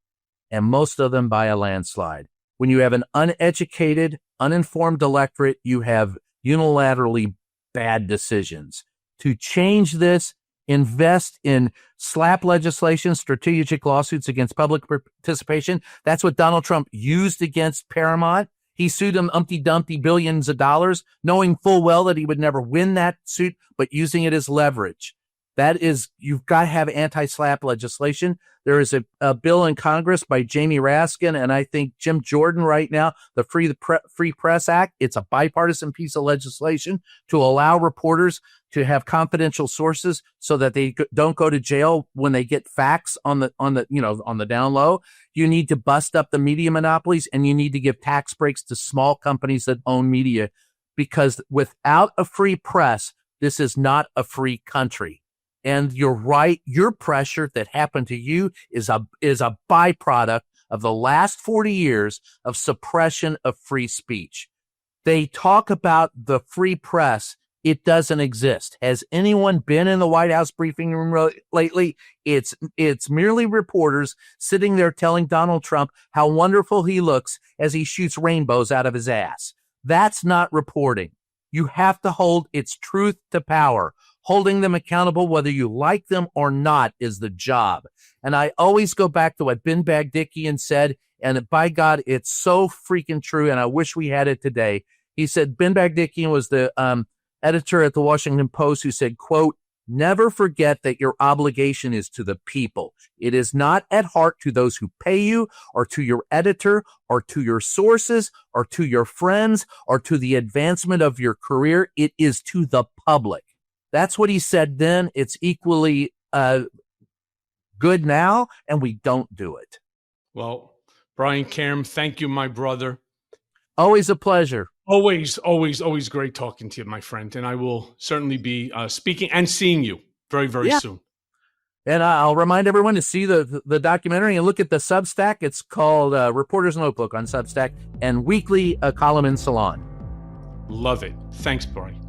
S2: and most of them by a landslide. When you have an uneducated, uninformed electorate, you have unilaterally bad decisions. To change this, invest in slap legislation, strategic lawsuits against public participation. That's what Donald Trump used against Paramount. He sued him umpty-dumpty billions of dollars, knowing full well that he would never win that suit, but using it as leverage. You've got to have anti-SLAPP legislation. There is a bill in Congress by Jamie Raskin and I think Jim Jordan right now, the Free Press Act. It's a bipartisan piece of legislation to allow reporters to have confidential sources so that they don't go to jail when they get facts on the down low. You need to bust up the media monopolies, and you need to give tax breaks to small companies that own media, because without a free press, this is not a free country. And you're right. Your pressure that happened to you is a byproduct of the last 40 years of suppression of free speech. They talk about the free press. It doesn't exist. Has anyone been in the White House briefing room lately? It's merely reporters sitting there telling Donald Trump how wonderful he looks as he shoots rainbows out of his ass. That's not reporting. You have to hold its truth to power. Holding them accountable, whether you like them or not, is the job. And I always go back to what Ben Bagdickian said, and by God, it's so freaking true, and I wish we had it today. He said, Ben Bagdickian was the editor at the Washington Post who said, quote, "Never forget that your obligation is to the people. It is not at heart to those who pay you, or to your editor, or to your sources, or to your friends, or to the advancement of your career. It is to the public." That's what he said then. It's equally good now, and we don't do it.
S1: Well, Brian Karem, thank you, my brother.
S2: Always a pleasure.
S1: Always, always, always great talking to you, my friend. And I will certainly be speaking and seeing you very, very soon.
S2: And I'll remind everyone to see the documentary and look at the Substack. It's called Reporter's Notebook on Substack, and weekly column in Salon.
S1: Love it. Thanks, Brian.